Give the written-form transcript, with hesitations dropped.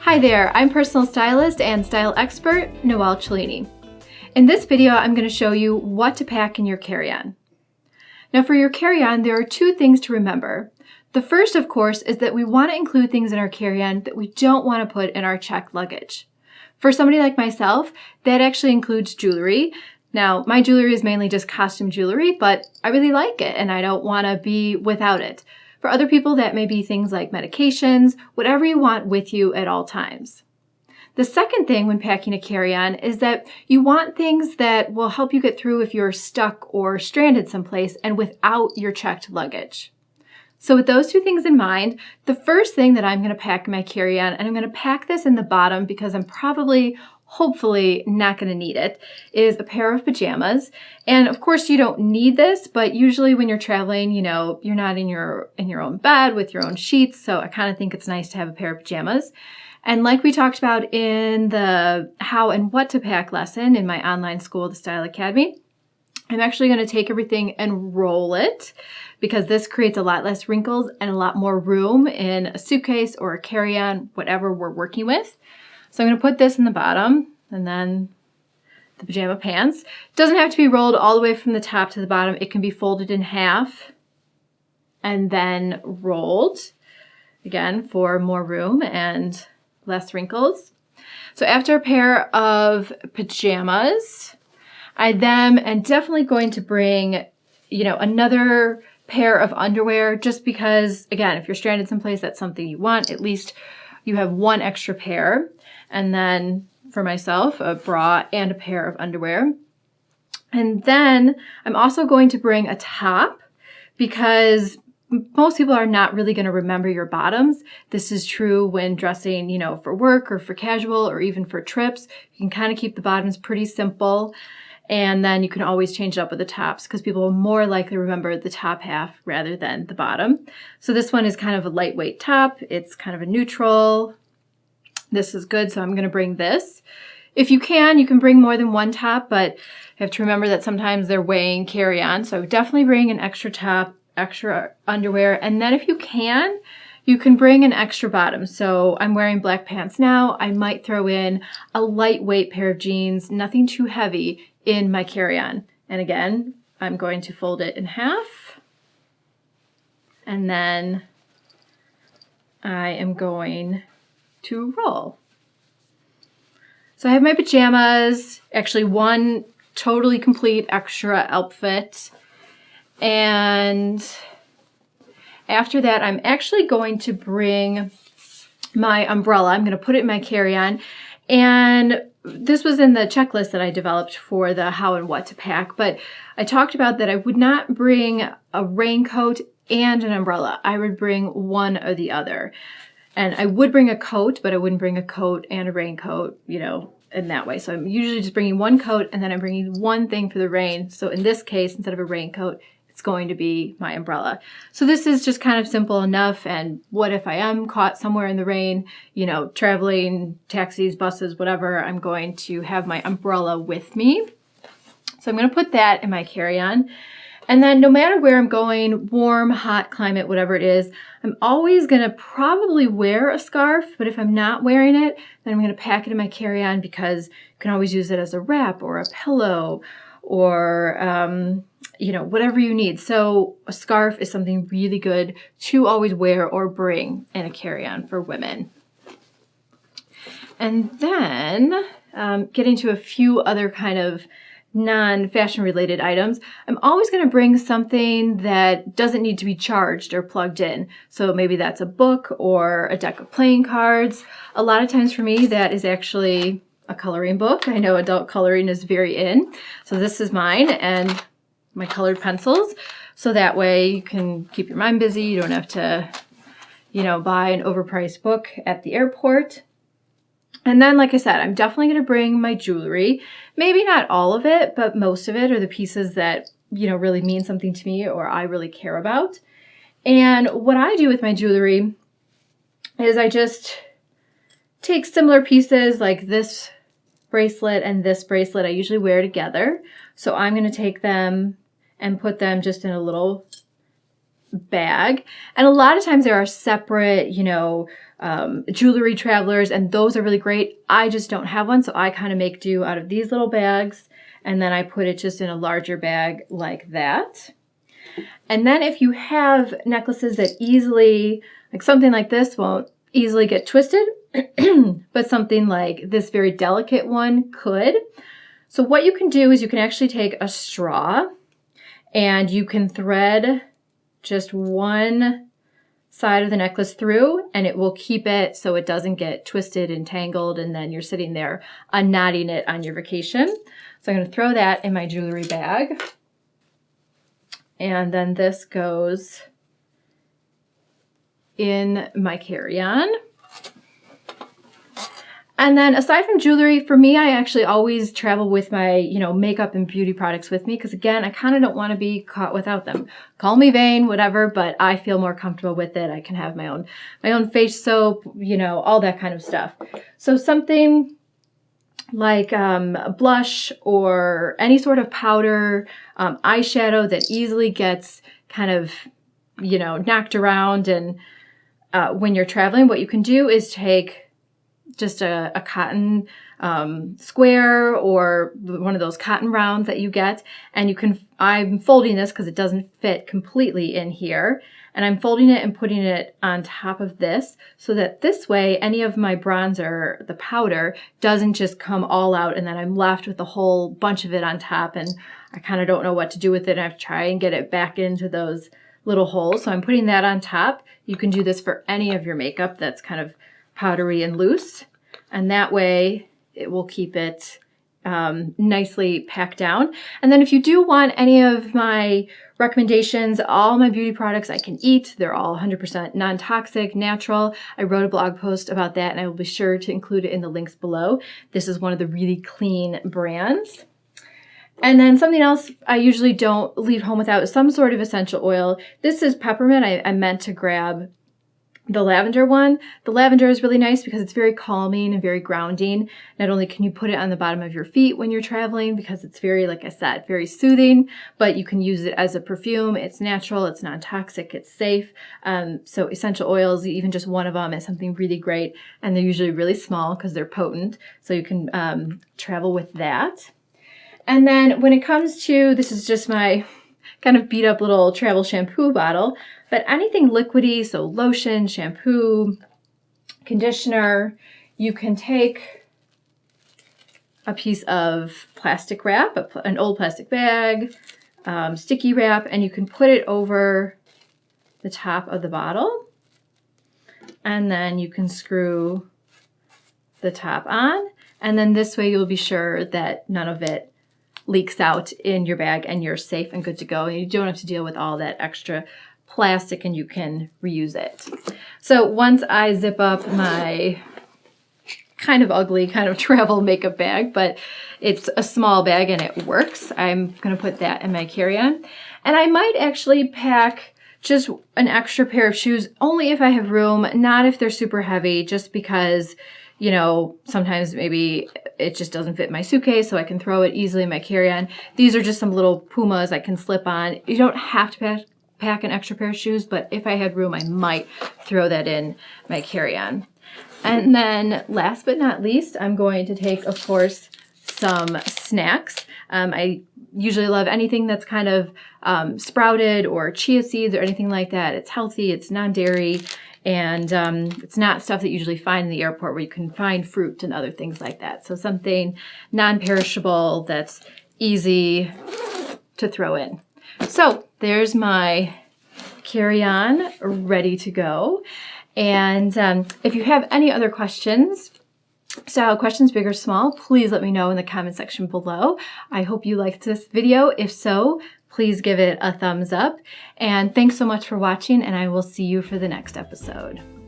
Hi there, I'm personal stylist and style expert, Noelle Cellini. In this video, I'm going to show you what to pack in your carry-on. Now for your carry-on, there are two things to remember. The first, of course, is that we want to include things in our carry-on that we don't want to put in our checked luggage. For somebody like myself, that actually includes jewelry. Now, my jewelry is mainly just costume jewelry, but I really like it and I don't want to be without it. For other people, that may be things like medications, whatever you want with you at all times. The second thing when packing a carry-on is that you want things that will help you get through if you're stuck or stranded someplace and without your checked luggage. So with those two things in mind, the first thing that I'm going to pack in my carry-on, and I'm going to pack this in the bottom because I'm hopefully not going to need it, is a pair of pajamas. And of course you don't need this, but usually when you're traveling, you're not in your own bed with your own sheets. So I kind of think it's nice to have a pair of pajamas. And like we talked about in the how and what to pack lesson in my online school, the Style Academy, I'm actually going to take everything and roll it because this creates a lot less wrinkles and a lot more room in a suitcase or a carry-on, whatever we're working with. So I'm going to put this in the bottom and then the pajama pants. It doesn't have to be rolled all the way from the top to the bottom. It can be folded in half and then rolled, again, for more room and less wrinkles. So after a pair of pajamas, I then am definitely going to bring, another pair of underwear just because, again, if you're stranded someplace, that's something you want. At least you have one extra pair. And then for myself, a bra and a pair of underwear. And then I'm also going to bring a top because most people are not really going to remember your bottoms. This is true when dressing, for work or for casual or even for trips. You can kind of keep the bottoms pretty simple. And then you can always change it up with the tops because people will more likely remember the top half rather than the bottom. So this one is kind of a lightweight top. It's kind of a neutral. This is good, so I'm going to bring this. If you can bring more than one top, but you have to remember that sometimes they're weighing carry-on. So definitely bring an extra top, extra underwear, and then if you can bring an extra bottom. So I'm wearing black pants now. I might throw in a lightweight pair of jeans, nothing too heavy, in my carry-on. And again, I'm going to fold it in half. And then I am going to roll. So I have my pajamas, actually one totally complete extra outfit. And after that, I'm actually going to bring my umbrella. I'm going to put it in my carry-on. And this was in the checklist that I developed for the how and what to pack. But I talked about that I would not bring a raincoat and an umbrella. I would bring one or the other. And I would bring a coat, but I wouldn't bring a coat and a raincoat, in that way. So I'm usually just bringing one coat and then I'm bringing one thing for the rain. So in this case, instead of a raincoat, it's going to be my umbrella. So this is just kind of simple enough. And what if I am caught somewhere in the rain, traveling, taxis, buses, whatever, I'm going to have my umbrella with me. So I'm going to put that in my carry-on. And then no matter where I'm going, warm, hot climate, whatever it is, I'm always going to probably wear a scarf. But if I'm not wearing it, then I'm going to pack it in my carry-on because you can always use it as a wrap or a pillow or, whatever you need. So a scarf is something really good to always wear or bring in a carry-on for women. And then getting to a few other kind of non-fashion related items, I'm always going to bring something that doesn't need to be charged or plugged in. So maybe that's a book or a deck of playing cards. A lot of times for me, that is actually a coloring book. I know adult coloring is very in. So this is mine and my colored pencils. So that way you can keep your mind busy. You don't have to, buy an overpriced book at the airport. And then, like I said, I'm definitely going to bring my jewelry. Maybe not all of it, but most of it are the pieces that, really mean something to me or I really care about. And what I do with my jewelry is I just take similar pieces like this bracelet and this bracelet I usually wear together. So I'm going to take them and put them just in a little bag. And a lot of times there are separate, jewelry travelers, and those are really great. I just don't have one, so I kind of make do out of these little bags, and then I put it just in a larger bag like that. And then if you have necklaces that easily, like something like this won't easily get twisted, but something like this very delicate one could. So what you can do is you can actually take a straw and you can thread just one side of the necklace through, and it will keep it so it doesn't get twisted and tangled, and then you're sitting there unknotting it on your vacation. So I'm going to throw that in my jewelry bag. And then this goes in my carry-on. And then aside from jewelry, for me, I actually always travel with my, makeup and beauty products with me, because again, I kind of don't want to be caught without them. Call me vain, whatever, but I feel more comfortable with it. I can have my own face soap, all that kind of stuff. So something like a blush or any sort of powder, eyeshadow that easily gets kind of, knocked around. And when you're traveling, what you can do is take just a cotton square or one of those cotton rounds that you get, and I'm folding this because it doesn't fit completely in here, and I'm folding it and putting it on top of this so that this way any of my bronzer, the powder, doesn't just come all out and then I'm left with a whole bunch of it on top, and I kind of don't know what to do with it, and I have to try and get it back into those little holes. So I'm putting that on top. You can do this for any of your makeup that's kind of powdery and loose, and that way it will keep it nicely packed down. And then if you do want any of my recommendations, all my beauty products I can eat. They're all 100% non-toxic, natural. I wrote a blog post about that, and I will be sure to include it in the links below. This is one of the really clean brands. And then something else I usually don't leave home without is some sort of essential oil. This is peppermint. I meant to grab the lavender one. The lavender is really nice because it's very calming and very grounding. Not only can you put it on the bottom of your feet when you're traveling because it's very, like I said, very soothing, but you can use it as a perfume. It's natural, it's non-toxic, it's safe. So essential oils, even just one of them is something really great, and they're usually really small because they're potent. So you can travel with that. And then when it comes to, this is just my kind of beat up little travel shampoo bottle, but anything liquidy, so lotion, shampoo, conditioner, you can take a piece of plastic wrap, an old plastic bag, sticky wrap, and you can put it over the top of the bottle, and then you can screw the top on, and then this way you'll be sure that none of it leaks out in your bag and you're safe and good to go. And you don't have to deal with all that extra plastic, and you can reuse it. So once I zip up my kind of ugly kind of travel makeup bag, but it's a small bag and it works, I'm going to put that in my carry-on. And I might actually pack just an extra pair of shoes, only if I have room, not if they're super heavy, just because sometimes maybe it just doesn't fit my suitcase, so I can throw it easily in my carry-on. These are just some little Pumas I can slip on. You don't have to pack an extra pair of shoes, but if I had room, I might throw that in my carry-on. And then last but not least, I'm going to take, of course, some snacks. I usually love anything that's kind of sprouted or chia seeds or anything like that. It's healthy, it's non-dairy, and it's not stuff that you usually find in the airport where you can find fruit and other things like that. So something non-perishable that's easy to throw in. So there's my carry-on ready to go. And if you have any other questions, style questions, big or small, please let me know in the comment section below. I hope you liked this video. If so, please give it a thumbs up. And thanks so much for watching, and I will see you for the next episode.